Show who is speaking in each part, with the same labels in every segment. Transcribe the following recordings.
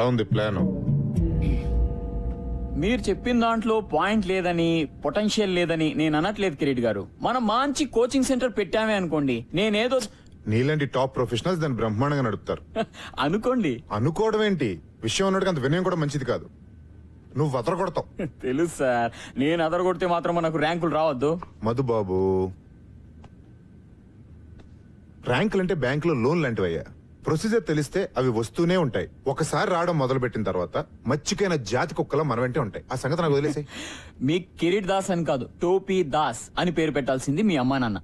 Speaker 1: ఎలా ఉంది ప్లాన్?
Speaker 2: మీరు చెప్పిన దాంట్లో పాయింట్ లేదని, పొటెన్షియల్ లేదని నేను అనట్లేదు కిరీట్ గారు. మనం మంచి కోచింగ్ సెంటర్ పెట్టామే అనుకోండి, నేనేదో
Speaker 1: నీలాంటి టాప్ ప్రొఫెషనల్స్ దాన్ని బ్రహ్మాండంగా నడుపుతారు.
Speaker 2: అనుకోండి.
Speaker 1: అనుకోవడం ఏంటి, విషయం ఉన్నట్టుగా అంత వినయం కూడా మంచిది కాదు. నువ్వు అదరగొడతావు.
Speaker 2: తెలుసు సార్, నేను అదరగొడితే మాత్రం మనకు ర్యాంకులు రావద్దు.
Speaker 1: మధుబాబు, ర్యాంకులు అంటే బ్యాంకులో లోన్ లాంటివయ్యా. ప్రొసీజర్ తెలిస్తే అవి వస్తూనే ఉంటాయి. ఒకసారి రావడం మొదలు పెట్టిన తర్వాత మచ్చికైన జాతి కుక్కలా మన వెంటే ఉంటాయి. ఆ సంగతి నాకు వదిలేసాయి.
Speaker 2: మీ కిరీట్ దాస్ అని కాదు, టోపీ దాస్ అని పేరు పెట్టాల్సింది మీ అమ్మా నాన్న.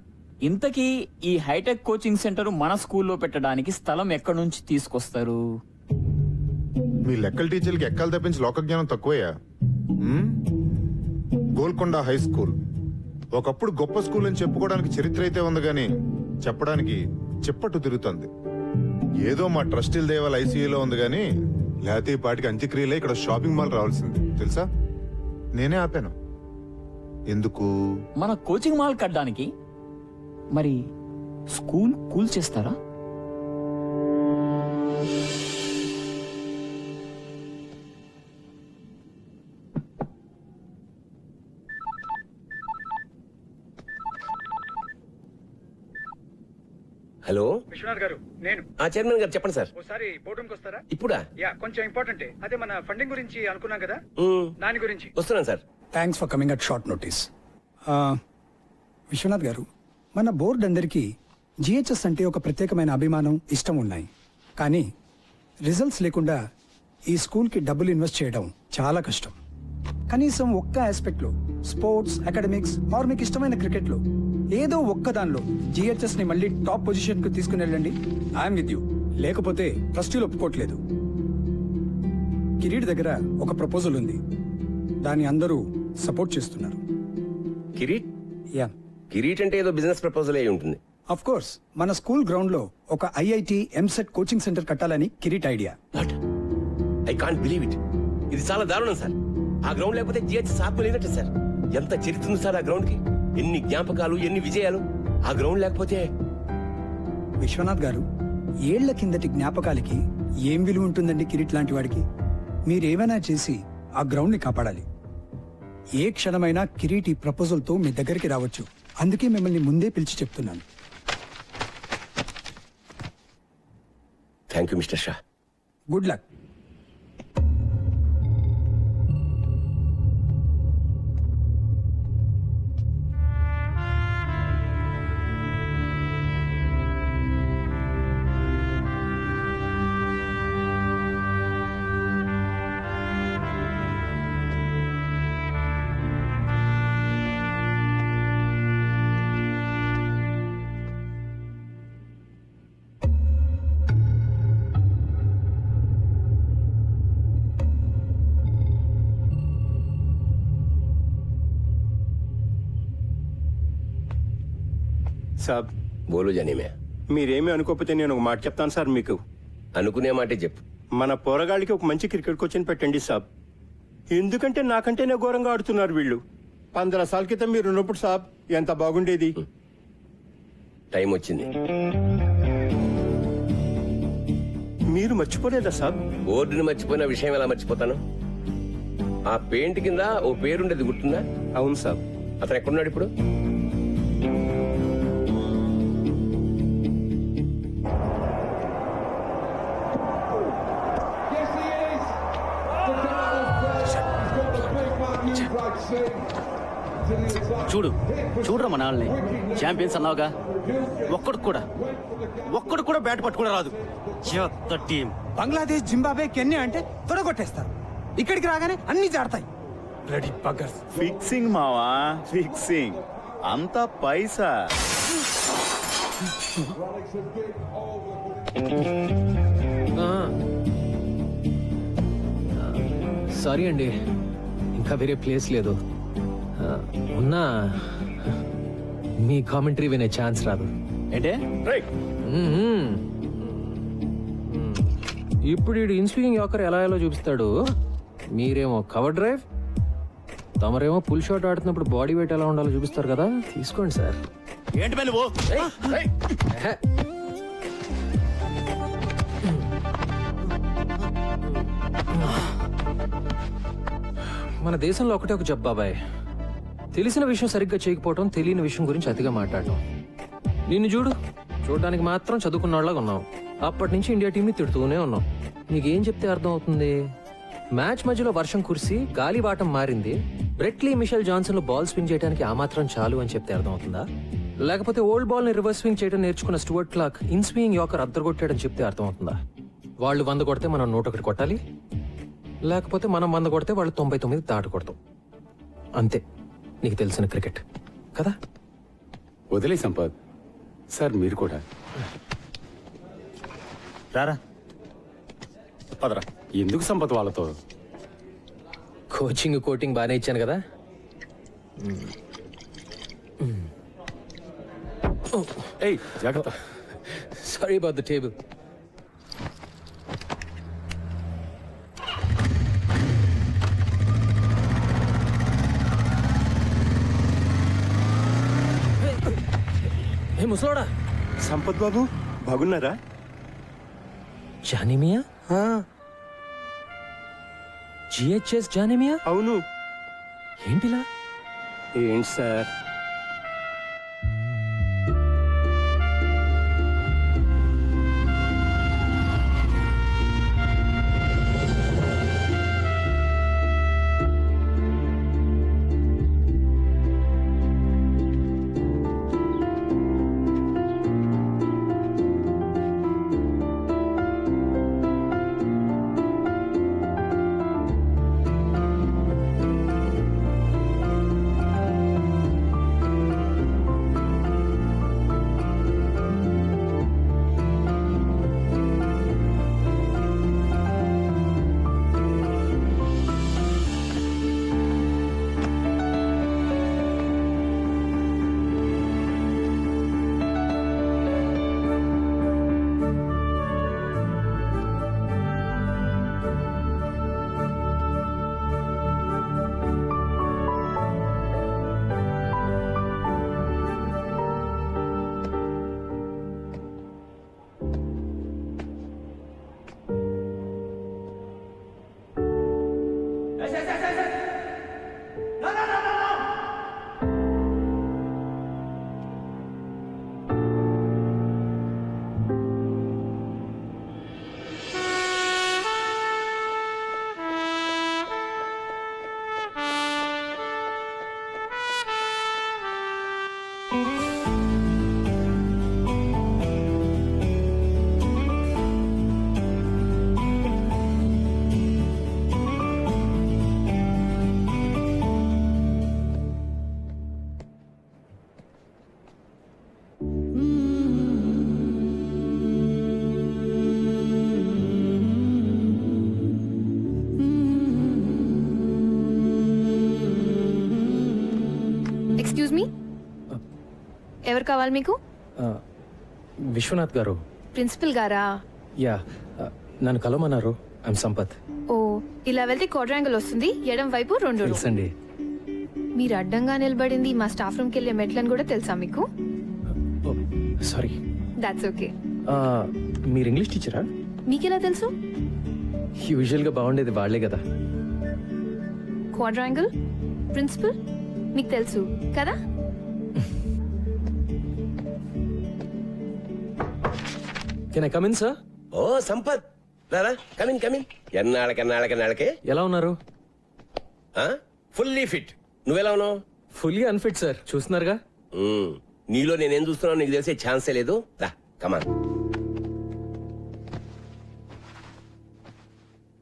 Speaker 2: ఇంతకీ ఈ హైటెక్ కోచింగ్ సెంటర్ మన స్కూల్లో పెట్టడానికి స్థలం ఎక్కడి నుంచి తీసుకొస్తారు?
Speaker 1: మీ లెక్కల టీచర్లకి ఎక్కాలు తప్పించి లోక జ్ఞానం తక్కువయ్యా. గోల్కొండ హై స్కూల్ ఒకప్పుడు గొప్ప స్కూల్ అని చెప్పుకోవడానికి చరిత్ర అయితే ఉంది గాని చెప్పడానికి చిప్పట్టు తిరుగుతుంది. ఏదో మా ట్రస్టీల దేవాల ఐసీయూలో ఉంది గాని లేతే ఈ పాటికి అంత్యక్రియలే ఇక్కడ షాపింగ్ మాల్ రావాల్సింది తెలుసా. నేనే ఆపాను. ఎందుకు?
Speaker 2: మన కోచింగ్ మాల్ కట్టడానికి. మరి స్కూల్ కూల్ చేస్తారా?
Speaker 3: హలో
Speaker 4: విశ్వనాథ్ గారు, నేను
Speaker 3: చైర్మన్ గారు చెప్పండి సార్.
Speaker 4: ఒకసారి బోర్డు రూమ్కి వస్తారా?
Speaker 3: ఇప్పుడా?
Speaker 4: యా, కొంచెం ఇంపార్టెంట్. అదే మన ఫండింగ్ గురించి అనుకున్నాం కదా, దాని గురించి.
Speaker 3: వస్తున్నాను sir.
Speaker 5: Thanks for coming at short notice. Vishwanath garu, మన బోర్డు అందరికీ జిహెచ్ఎస్ అంటే ఒక ప్రత్యేకమైన అభిమానం, ఇష్టం ఉన్నాయి. కానీ రిజల్ట్స్ లేకుండా ఈ స్కూల్కి డబ్బులు ఇన్వెస్ట్ చేయడం చాలా కష్టం. కనీసం ఒక్క ఆస్పెక్ట్లో, స్పోర్ట్స్, అకాడమిక్స్ ఆర్ మీకు ఇష్టమైన క్రికెట్లో ఏదో ఒక్క దానిలో జిహెచ్ఎస్ ని మళ్ళీ టాప్ పొజిషన్ కు తీసుకుని వెళ్ళండి. I'm with you. లేకపోతే ట్రస్టీలు ఒప్పుకోవట్లేదు. కిరీట్ దగ్గర ఒక ప్రపోజల్ ఉంది, దాన్ని అందరూ సపోర్ట్ చేస్తున్నారు.
Speaker 3: కిరీట్?
Speaker 5: యా,
Speaker 3: కిరీట్ అంటే ఏదో బిజినెస్ ప్రపోజల్ అయి ఉంటుంది.
Speaker 5: Of course. మన స్కూల్ గ్రౌండ్ లో ఒక ఐఐటి ఎంసెట్ కోచింగ్ సెంటర్ కట్టాలని Kireet idea.
Speaker 3: What? I can't believe it. ఇది చాలా దారుణం సార్. ఆ గ్రౌండ్ లేకపోతే జిహెచ్ఎస్ ఆత్మ లేనట్టు సార్. ఎంత చరిత్ర ఉంది సార్ ఆ గ్రౌండ్ కి. ఎన్ని జ్ఞాపకాలు, ఎన్ని విజయాలు. ఆ గ్రౌండ్ లేకపోతే.
Speaker 5: విశ్వనాథ్ గారు, ఏళ్ల కిందటి జ్ఞాపకాలకి ఏం విలువ ఉంటుందండి కిరీట్ లాంటి వాడికి? మీరేమైనా చేసి ఆ గ్రౌండ్ ని కాపాడాలి. ఏ క్షణమైనా కిరీట్ ఈ ప్రపోజల్ తో మీ దగ్గరికి రావచ్చు. అందుకే మిమ్మల్ని ముందే పిలిచి చెప్తున్నాను.
Speaker 3: Thank you mister Shah.
Speaker 5: Good luck.
Speaker 6: సాబ్,
Speaker 3: బోలు జనీమే.
Speaker 6: మీరేమీ అనుకోకపోతే నేను ఒక మాట చెప్తాను సార్ మీకు.
Speaker 3: అనుకునే మాటే చెప్పు.
Speaker 6: మన పోరగాళ్ళకి ఒక మంచి క్రికెట్ కోచ్ని పెట్టండి సాబ్. ఎందుకంటే నాకంటేనే ఘోరంగా ఆడుతున్నారు వీళ్ళు. 15 సార్ల క్రితం మీరు ఉన్నప్పుడు సాబ్ ఎంత బాగుండేది.
Speaker 3: టైం వచ్చింది.
Speaker 6: మీరు మర్చిపోలేదా సాబ్?
Speaker 3: బోర్డుని మర్చిపోయిన విషయం ఎలా మర్చిపోతాను? ఆ పెయింట్ కింద ఓ పేరుండేది గుర్తుందా?
Speaker 6: అవును సాబ్.
Speaker 3: అతను ఎక్కడున్నాడు ఇప్పుడు?
Speaker 2: చూడరా మన వాళ్ళని. ఛాంపియన్స్ అన్నావుగా, ఒక్కడు కూడా బ్యాట్ పట్టుకుని రాదు. టీం
Speaker 5: బంగ్లాదేశ్, జింబాబే, కెన్యా అంటే తొడగొట్టేస్తారు. ఇక్కడికి రాగానే అన్ని జాడతాయి. రెడీ బగ్గర్స్.
Speaker 7: ఫిక్సింగ్ మావా, ఫిక్సింగ్. అంతా పైసా.
Speaker 8: సారీ అండి, ఇంకా వేరే ప్లేస్ లేదు. ఉన్నా మీ కామెంటరీ వినే ఛాన్స్ రాదు.
Speaker 2: ఏంటే?
Speaker 8: ఇప్పుడు ఈ ఇన్స్వింగ్ యాకర్ ఎలా ఎలా చూపిస్తాడు. మీరేమో కవర్ డ్రైవ్, తమరేమో పుల్ షాట్ ఆడుతున్నప్పుడు బాడీ వెయిట్ ఎలా ఉండాలో చూపిస్తారు కదా. తీసుకోండి సార్.
Speaker 2: ఏంటి నువ్వు?
Speaker 8: మన దేశంలో ఒకటే ఒక జబ్బు బాబాయ్. తెలిసిన విషయం సరిగ్గా చేయకపోవటం, తెలియని విషయం గురించి అతిగా మాట్లాడటం. నిన్ను చూడడానికి మాత్రం చదువుకున్న వాళ్ళగా ఉన్నావు. అప్పటి నుంచి ఇండియా టీంని తిడుతూనే ఉన్నావు. నీకేం చెప్తే అర్థం అవుతుంది? మ్యాచ్ మధ్యలో వర్షం కురిసి గాలి వాటం మారింది, బ్రెట్లీ మిషెల్ జాన్సన్ లో బాల్ స్వింగ్ చేయడానికి ఆ మాత్రం చాలు అని చెప్తే అర్థం అవుతుందా? లేకపోతే ఓల్డ్ బాల్ ని రివర్స్ స్వింగ్ చేయడం నేర్చుకున్న Stuart Clark in swing yorker అద్దరగొట్టాడని చెప్తే అర్థం అవుతుందా? వాళ్ళు 100 కొడితే మనం 101 కొట్టాలి, లేకపోతే మనం 100 కొడితే వాళ్ళు 99 దాటి కొడతాం. అంతే నీకు తెలిసిన క్రికెట్ కదా.
Speaker 9: వదిలే సంపత్ సార్, మీరు కూడా
Speaker 7: రారా పదరా.
Speaker 9: ఎందుకు సంపత్ వాళ్ళతో?
Speaker 8: కోచింగ్ కోటింగ్ బాగానే ఇచ్చాను కదా.
Speaker 9: ఏయ్ జాగ్రత్త.
Speaker 8: Sorry about the table. ఏ ముసలోడా,
Speaker 6: సంపత్ బాబు బాగున్నారా?
Speaker 8: జానిమియా? జిహెచ్ఎస్ జానిమియా?
Speaker 6: అవును.
Speaker 8: ఏంటిలా?
Speaker 6: ఏంటి సార్?
Speaker 10: ఎక్స్క్యూజ్ మీ, ఎవరు కావాలి మీకు?
Speaker 8: విశ్వనాథ్ గారు.
Speaker 10: ప్రిన్సిపల్ గారా?
Speaker 8: యా, నన్ను కలవమన్నారు. ఐమ్ సంపత్.
Speaker 10: ఓ, ఇలా వెళ్తే క్వాడ్రాంగిల్ వస్తుంది, ఎడం వైపు 2 రూమ్.
Speaker 8: తెలుసండి.
Speaker 10: మీరు అడ్డంగా నిలబడింది మా స్టాఫ్ రూమ్కి వెళ్ళే మెట్లని కూడా తెలుసా మీకు?
Speaker 8: సారీ.
Speaker 10: That's okay.
Speaker 8: మీరు ఇంగ్లీష్ టీచరా?
Speaker 10: మీకెలా తెలుసు?
Speaker 8: యూజువల్గా బాగుండేది వాళ్ళే కదా.
Speaker 10: క్వాడ్రాంగిల్, ప్రిన్సిపల్ మీకు తెలుసు కదా?
Speaker 8: Can I come in sir?
Speaker 3: ఓ సంపత్, రారా, కమిన్ కమిన్. ఎన్నాళ్ళకే
Speaker 8: ఎలా ఉన్నారు?
Speaker 3: Fully fit. నువ్వెలా ఉన్నావు?
Speaker 8: ఫుల్లీ అన్ఫిట్ సార్, చూస్తున్నారుగా.
Speaker 3: నీలో నేనేం చూస్తున్నావు నీకు తెలిసే ఛాన్సే లేదు. రా కమాన్.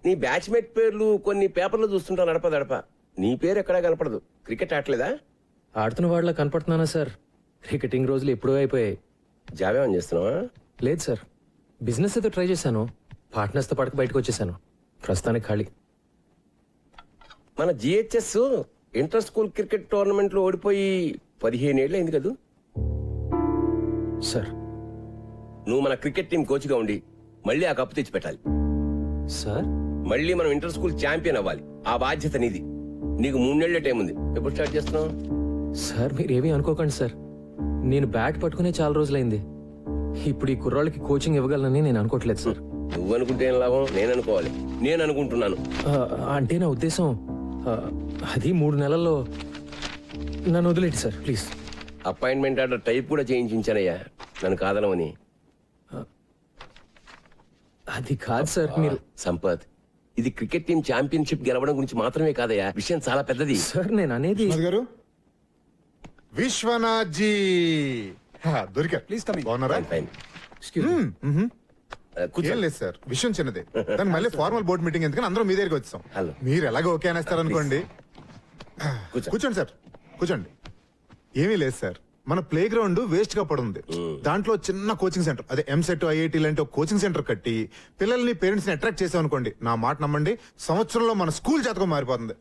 Speaker 3: నీ బ్యాచ్మేట్ పేర్లు కొన్ని పేపర్లు చూస్తుంటా నడప. నీ పేరు ఎక్కడా కనపడదు. క్రికెట్ ఆడలేదా?
Speaker 8: ఆడుతున్న వాళ్ళ కనపడుతున్నానా సార్? క్రికెటింగ్ రోజులు ఎప్పుడూ అయిపోయాయి.
Speaker 3: జాబ్ ఏమని చేస్తున్నావా?
Speaker 8: లేదు సార్, బిజినెస్ అయితే ట్రై చేశాను. పార్ట్నర్స్తో పడక బయటకు వచ్చేసాను. ప్రస్తుతానికి ఖాళీ.
Speaker 3: మన GHS inter school cricket tournament లో ఓడిపోయి 15 ఏళ్ళు అయింది కదా
Speaker 8: సార్.
Speaker 3: నువ్వు మన క్రికెట్ టీం కోచ్ గా ఉండి మళ్ళీ ఆ కప్పు తెచ్చి పెట్టాలి
Speaker 8: సార్.
Speaker 3: మళ్ళీ మనం ఇంటర్ స్కూల్ ఛాంపియన్ అవ్వాలి. ఆ బాధ్యత నీది. నీకు 3 నెలల టైం ఉంది. ఎప్పుడు స్టార్ట్ చేస్తున్నావు?
Speaker 8: సార్ మీరేమీ అనుకోకండి సార్, నేను బ్యాట్ పట్టుకునే చాలా రోజులైంది. ఇప్పుడు ఈ కుర్రాళ్ళకి కోచింగ్ ఇవ్వగలనని నేను అనుకోవట్లేదు సార్.
Speaker 3: నువ్వు అనుకుంటే ఏం లాభం? నేను అనుకోవాలి. నేను అనుకుంటున్నాను.
Speaker 8: అంటే నా ఉద్దేశం అది 3 నెలల్లో నన్ను వదిలేండి sir please.
Speaker 3: Appointment order type కూడా చేయించానయ్యా నన్ను కాదనమని.
Speaker 8: అది కాదు సార్, మీరు
Speaker 3: సంపత్, ఇది క్రికెట్ టీం ఛాంపియన్షిప్ గెలవడం గురించి మాత్రమే కాదయ్యా, విషయం చాలా పెద్దది.
Speaker 8: సార్ నేను అనేది
Speaker 1: విశ్వనాథ్ గారు, విశ్వనాథ్ జీ దొరికారు.
Speaker 5: Please come in.
Speaker 1: బాగున్నారా?
Speaker 3: ఫైన్.
Speaker 1: ఏం లేదు సార్, విషయం చిన్నదే. దానికి మళ్ళీ ఫార్మల్ బోర్డ్ మీటింగ్ ఎందుకని అందరం మీ దగ్గరికి వచ్చాం.
Speaker 3: హలో.
Speaker 1: మీరు ఎలాగో ఓకే అనేస్తారు అనుకోండి. కూర్చోండి సార్, కూర్చోండి. ఏమీ లేదు సార్, మన ప్లే గ్రౌండ్ వేస్ట్ గా పడుంది. దాంట్లో చిన్న కోచింగ్ సెంటర్, అదే ఎంసెట్ ఐఐటి లాంటి ఒక కోచింగ్ సెంటర్ కట్టి పిల్లల్ని పేరెంట్స్ ని అట్రాక్ట్ చేసాం అనుకోండి, నా మాట నమ్మండి, సంవత్సరంలో మన స్కూల్ జాతకం మారిపోతుంది.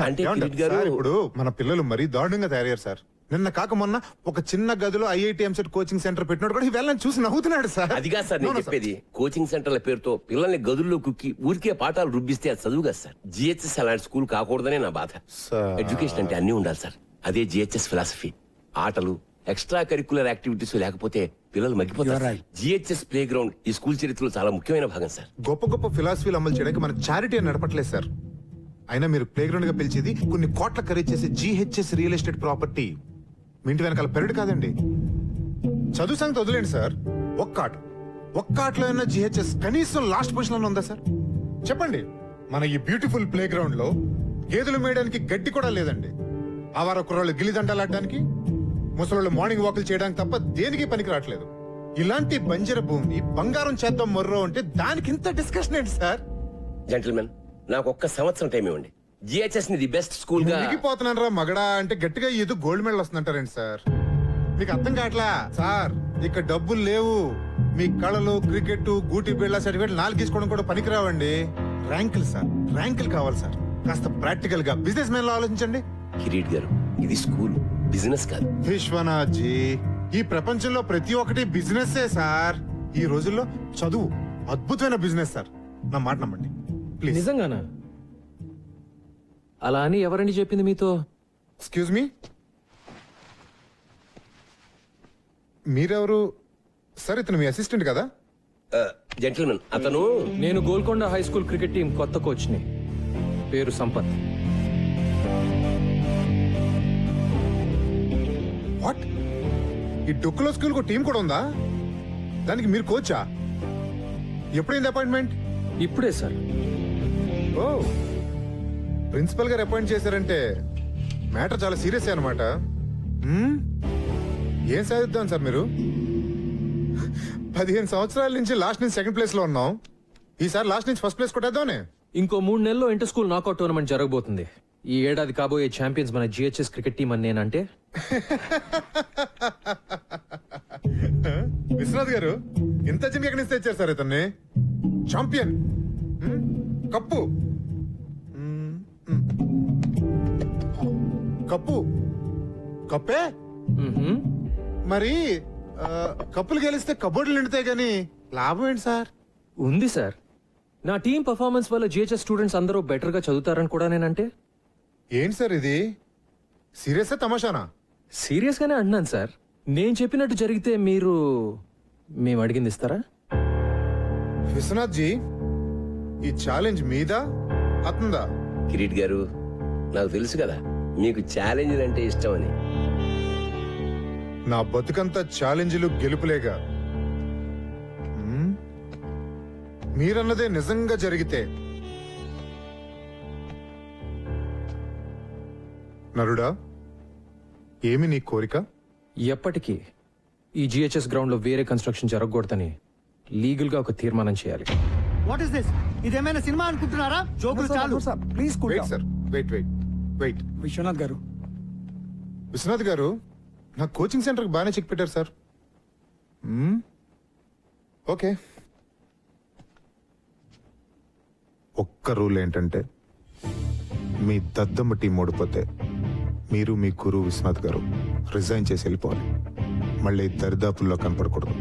Speaker 3: అంటే
Speaker 1: ఏమంటారు?
Speaker 3: కిరీట్ గారు-
Speaker 1: సార్, ఇప్పుడు మన పిల్లలు మరీ దారుణంగా తయారయ్యారు సార్. నిన్న కాక మొన్న ఒక చిన్న గదిలో ఐఐటి ఎంసెట్ కోచింగ్ సెంటర్ పెట్టినోడు కూడా వెళ్ళని చూసి నవ్వుతున్నాడు సార్.
Speaker 3: అదిగా సార్ నేను చెప్పేది, కోచింగ్ సెంటర్ల పేరుతో పిల్లల్ని గదుల్లో కుక్కి ఊరికే పాఠాలు రుబ్బిస్తే అది చదువు కదా సార్. జిహెచ్ఎస్ అలాంటి స్కూల్ కాకూడదనే నా బాధ.
Speaker 1: సార్.
Speaker 3: ఎడ్యుకేషన్ అంటే అన్ని ఉండాలి సార్, అదే జిహెచ్ఎస్ ఫిలాసఫీ. ఆటలు, ఎక్స్ట్రా కరిక్యులర్ యాక్టివిటీస్ లేకపోతే పిల్లలు మగ్గిపోతారు. జిహెచ్ఎస్ ప్లే గ్రౌండ్ ఈ స్కూల్ చరిత్రలో చాలా ముఖ్యమైన భాగం సార్.
Speaker 1: గొప్ప గొప్ప ఫిలాసఫీలు అమలు చేయడానికి మన చారిటీ అని నడపట్లేదు సార్. అయినా మీరు ప్లే గ్రౌండ్ గా పిలిచేది కొన్ని కోట్ల ఖరీదు చేసే జిహెచ్ఎస్ రియల్ ఎస్టేట్ ప్రాపర్టీ. మీ ఇంటి వెనకాల పెరడు కాదండి. చదువు సంగతి వదిలేండి సార్, ఒక్క ఆటలో అయినా జిహెచ్ఎస్ కనీసం లాస్ట్ పొజిషన్ లో ఉందా సార్? చెప్పండి. మన ఈ బ్యూటిఫుల్ ప్లే గ్రౌండ్ లో గేదెలు మేయడానికి గడ్డి కూడా లేదండి. ఆవార కుర్రాళ్ళు గిల్లిదండలాడడానికి, ముసలోళ్ళు మార్నింగ్ వాకులు చేయడానికి తప్ప దేనికి పనికి రావట్లేదు. ఇలాంటి బంజర భూమి బంగారం చేద్దాం మొర్రో అంటే దానికి ఇంత డిస్కషన్ ఏంటి సార్?
Speaker 3: జెంటిల్మెన్, నాకు ఒక్క సంవత్సరం టైం ఇవ్వండి. జిహెచ్ఎస్ ని ది బెస్ట్ స్కూల్ గా
Speaker 1: మునిగిపోతున్నాను రా మగడా అంటే గట్టిగా ఏదో గోల్డ్ మెడల్ వస్తుందంటారండి సార్. మీకు అర్థం కావట్లా సార్, ఇక్కడ డబ్బులు లేవు. మీ కళలు, క్రికెట్, గూటి బిళ్ళ సర్టిఫికేట్ 4 తీసుకోవడం కూడా పనికిరావండి. ర్యాంకులు సార్, ర్యాంకులు కావాలి సార్. కాస్త ప్రాక్టికల్ గా బిజినెస్ మ్యాన్ లో ఆలోచించండి.
Speaker 3: కిరీట్ గారు, ఇది స్కూల్, బిజినెస్ కాదు.
Speaker 1: విశ్వనాథ్ జీ, ఈ ప్రపంచంలో ప్రతి ఒక్కటి బిజినెస్ సార్. ఈ రోజుల్లో చదువు అద్భుతమైన బిజినెస్ సార్, నా మాట నమ్మండి ప్లీజ్.
Speaker 8: నిజంగానా? అలా అని ఎవరండి చెప్పింది మీతో?
Speaker 1: ఎక్స్క్యూజ్ మీ, మీరెవరు సార్? ఇతను మీ అసిస్టెంట్ కదా?
Speaker 3: జెంటిల్మెన్, అతను
Speaker 8: నేను Golconda high school cricket team కొత్త కోచ్ని. పేరు సంపత్.
Speaker 1: వాట్? ఈ డొక్కులో స్కూల్ టీం కూడా ఉందా? దానికి మీరు కోచా? ఎప్పుడైంది అపాయింట్మెంట్?
Speaker 8: ఇప్పుడే సార్.
Speaker 1: ఓ, ప్రిన్సిపల్ గారు అపాయింట్ చేశారంటే మ్యాటర్ చాలా సీరియస్ అనమాట. ఏం సాధిద్దాం సార్ మీరు? 15 సంవత్సరాల నుంచి లాస్ట్ నుంచి సెకండ్ ప్లేస్ లో ఉన్నాం. ఈసారి లాస్ట్ నుంచి ఫస్ట్ ప్లేస్ కొట్టేద్దామనే.
Speaker 8: ఇంకో 3 నెలల్లో ఇంటర్ స్కూల్ నాకౌట్ టోర్నమెంట్ జరగబోతుంది. ఈ ఏడాది కాబోయే ఛాంపియన్స్ మన జిహెచ్ఎస్ క్రికెట్ టీం అని నేనంటే.
Speaker 1: విశ్వనాథ్ గారు, ఇంత చిన్న ఎక్కడి నుంచి తెచ్చారు సార్ ఇతన్ని? ఛాంపియన్, కప్పు, కప్పు, కప్పే
Speaker 8: మ్మ్హ్మ్.
Speaker 1: మరి కప్పులు గెలిస్తే కబోర్డులు నిండుతాయి గానీ లాభం ఏంటి సార్?
Speaker 8: ఉంది సార్. నా టీం పర్ఫార్మెన్స్ వల్ల జిహెచ్ఎస్ స్టూడెంట్స్ అందరూ బెటర్ గా చదువుతారని కూడా నేనంటే.
Speaker 1: ఏంటి సార్ ఇది? సీరియసా తమాషానా?
Speaker 8: సీరియస్ గానే అంటున్నాను సార్. నేను చెప్పినట్టు జరిగితే మేము అడిగింది ఇస్తారా?
Speaker 1: విశ్వనాథ్ జీ, ఈ ఛాలెంజ్ మీదా అతందా?
Speaker 3: కిరీట్ గారు, నాకు తెలుసు కదా మీకు ఛాలెంజ్ అంటే ఇష్టం అని.
Speaker 1: నా బతుకంతా ఛాలెంజ్లు గెలుపులేగా. మీరన్నదే నిజంగా జరిగితే నరుడా, ఏమి నీ కోరిక?
Speaker 8: ఎప్పటికీ ఈ జిహెచ్ఎస్ గ్రౌండ్ లో వేరే కన్స్ట్రక్షన్ జరగకూడదని లీగల్ గా ఒక తీర్మానం చేయాలి.
Speaker 4: What is this? ఇదేమైనా సినిమా అనుకుంటున్నారా? జోకులు చాలు.
Speaker 5: Please
Speaker 1: wait sir, wait.
Speaker 5: Vishwanath garu,
Speaker 1: Vishwanath గారు, నా కోచింగ్ సెంటర్కి బాగానే చెక్ పెట్టారు సార్. ఓకే. ఒక్క రూల్ ఏంటంటే, మీ దద్దమ్మ టీం ఓడిపోతే మీరు మీ గురు విశ్వనాథ్ గారు రిజైన్ చేసి వెళ్ళిపోవాలి. మళ్ళీ దరిదాపుల్లో కనపడకూడదు.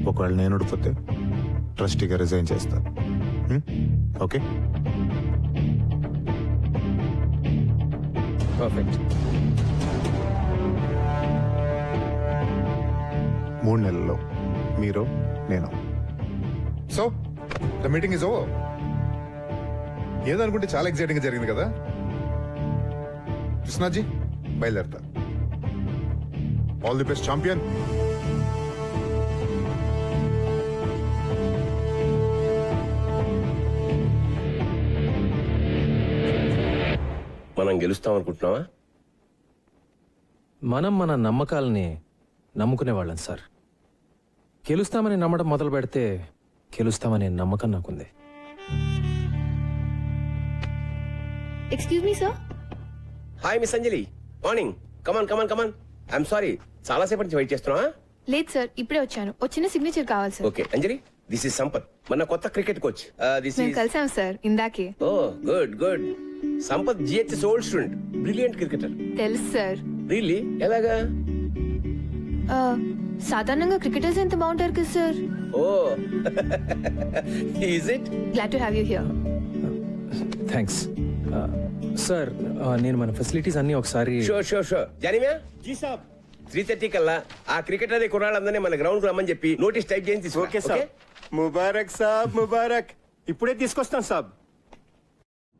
Speaker 1: ఒకవేళ నేను ఓడిపోతే ట్రస్టీగా రిజైన్ చేస్తా. ఓకే?
Speaker 8: పర్ఫెక్ట్.
Speaker 1: 3 నెలల్లో మీరు, నేను. So the meeting is over. ఏదనుకుంటే చాలా ఎక్సైటింగ్ గా జరిగింది కదా. కృష్ణాజీ బయలుదేరతా. All the best champion.
Speaker 3: మనం గెలుస్తాం అనుకుంటున్నావా?
Speaker 8: మనం మన నమ్మకాలని నమ్ముకునేవాళ్ళం సార్. గెలుస్తామని నమ్మడం మొదలు పెడితే గెలుస్తామనే నమ్మకం నాకుంది.
Speaker 10: Excuse me sir.
Speaker 3: Hi miss Anjali, morning. Come on come on come on. I'm sorry, చాలా సేపటి నుంచి వెయిట్ చేస్తున్నావా?
Speaker 10: లేదు సార్, ఇప్పుడే వచ్చాను. వచ్చిన సిగ్నేచర్ కావాలి sir.
Speaker 3: Okay Anjali, this is Sampath, మన కొత్త క్రికెట్ కోచ్. దిస్
Speaker 10: మేము
Speaker 3: ఇస్
Speaker 10: కలిసాం సార్ ఇందాకే.
Speaker 3: Oh good good. Sampath GHS old student, brilliant cricketer.
Speaker 10: తెలుసు సార్.
Speaker 3: రియల్లీ? ఎలాగా?
Speaker 10: సాధారణంగా క్రికెటర్స్ ఎంత బాగుంటారు కదా sir.
Speaker 3: Oh is it?
Speaker 10: Glad to have you here.
Speaker 8: Thanks sir. నేను మన ఫెసిలిటీస్ అన్ని ఒకసారి.
Speaker 3: Sure sure sure. జానివా,
Speaker 6: జీ సాబ్.
Speaker 3: 3:30 కల్లా ఆ క్రికెటర్ కుర్రాళ్ళందరినీ మన గ్రౌండ్ కు రమ్మని చెప్పి నోటీస్ టైప్ చేసి
Speaker 6: ఓకే సాబ్. ముబారక్ సాబ్, ముబారక్. ఇప్పుడే తీసుకొస్తాం సాబ్.